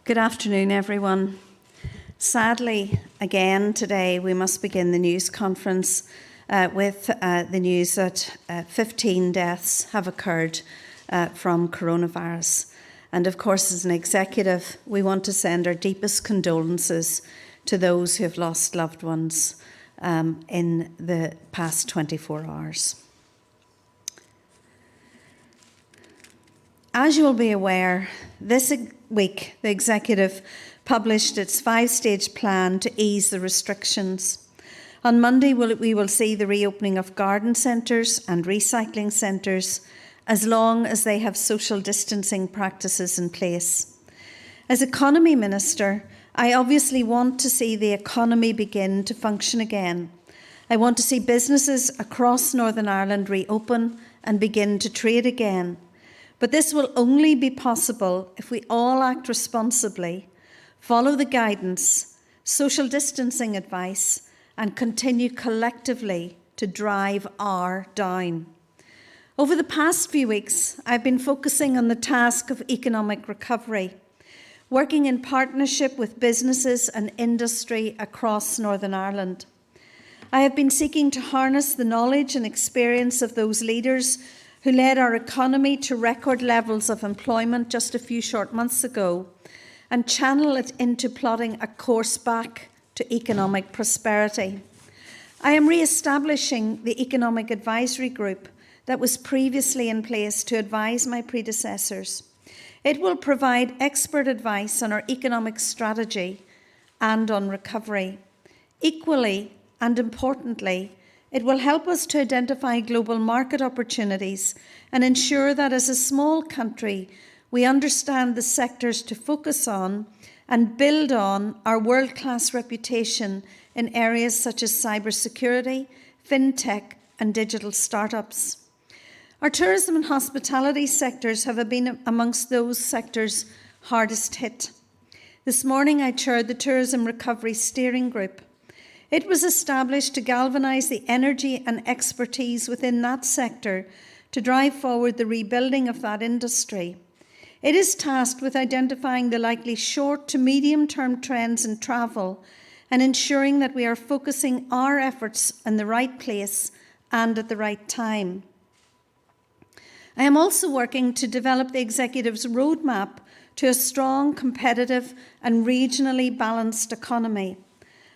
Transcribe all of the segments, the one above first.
Good afternoon, everyone. Sadly, again today, we must begin the news conference with the news that 15 deaths have occurred from coronavirus. And of course, as an executive, we want to send our deepest condolences to those who have lost loved ones in the past 24 hours. As you will be aware, this week the Executive published its 5-stage plan to ease the restrictions. On Monday, we will see the reopening of garden centres and recycling centres, as long as they have social distancing practices in place. As Economy Minister, I obviously want to see the economy begin to function again. I want to see businesses across Northern Ireland reopen and begin to trade again. But this will only be possible if we all act responsibly, follow the guidance, social distancing advice, and continue collectively to drive R down. Over the past few weeks, I've been focusing on the task of economic recovery, working in partnership with businesses and industry across Northern Ireland. I have been seeking to harness the knowledge and experience of those leaders who led our economy to record levels of employment just a few short months ago, and channel it into plotting a course back to economic prosperity. I am re-establishing the Economic Advisory Group that was previously in place to advise my predecessors. It will provide expert advice on our economic strategy and on recovery. Equally and importantly, it will help us to identify global market opportunities and ensure that as a small country, we understand the sectors to focus on and build on our world-class reputation in areas such as cybersecurity, fintech, and digital startups. Our tourism and hospitality sectors have been amongst those sectors hardest hit. This morning, I chaired the Tourism Recovery Steering Group. It was established to galvanise the energy and expertise within that sector to drive forward the rebuilding of that industry. It is tasked with identifying the likely short to medium-term trends in travel and ensuring that we are focusing our efforts in the right place and at the right time. I am also working to develop the Executive's roadmap to a strong, competitive and regionally balanced economy.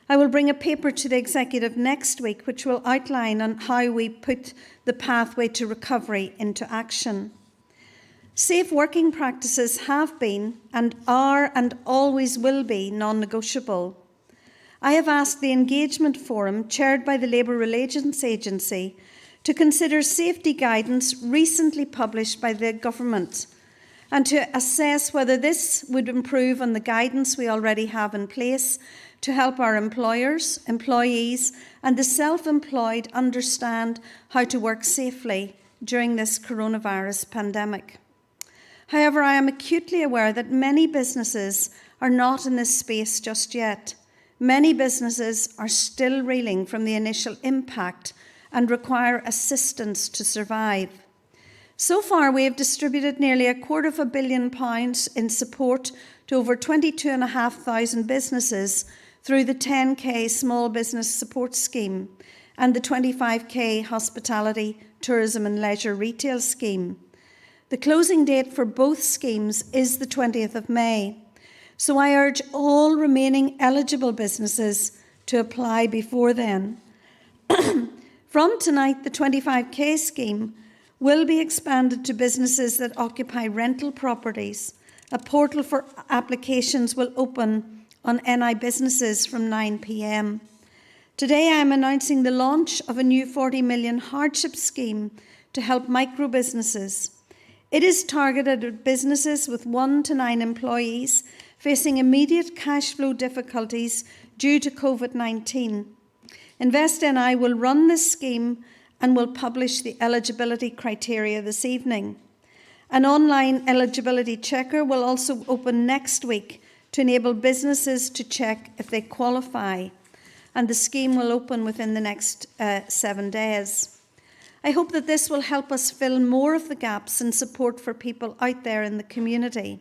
I will bring a paper to the Executive next week which will outline on how we put the pathway to recovery into action. Safe working practices have been and are and always will be non-negotiable. I have asked the Engagement Forum, chaired by the Labour Relations Agency, to consider safety guidance recently published by the Government and to assess whether this would improve on the guidance we already have in place to help our employers, employees and the self-employed understand how to work safely during this coronavirus pandemic. However, I am acutely aware that many businesses are not in this space just yet. Many businesses are still reeling from the initial impact and require assistance to survive. So far, we have distributed nearly £250 million in support to over 22,500 businesses through the 10k Small Business Support Scheme and the 25k Hospitality, Tourism and Leisure Retail Scheme. The closing date for both schemes is the 20th of May, so I urge all remaining eligible businesses to apply before then. From tonight, the 25k scheme will be expanded to businesses that occupy rental properties. A portal for applications will open on NI Businesses from 9 p.m. Today I am announcing the launch of a new £40 million hardship scheme to help micro businesses. It is targeted at businesses with 1 to 9 employees facing immediate cash flow difficulties due to COVID-19. Invest NI will run this scheme and will publish the eligibility criteria this evening. An online eligibility checker will also open next week to enable businesses to check if they qualify, and the scheme will open within the next 7 days. I hope that this will help us fill more of the gaps in support for people out there in the community.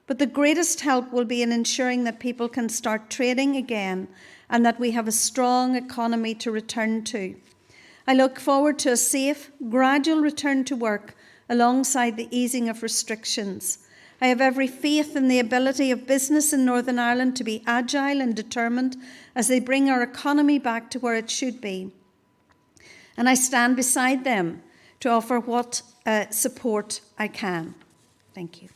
But the greatest help will be in ensuring that people can start trading again and that we have a strong economy to return to. I look forward to a safe, gradual return to work alongside the easing of restrictions. I have every faith in the ability of business in Northern Ireland to be agile and determined as they bring our economy back to where it should be. And I stand beside them to offer what support I can. Thank you.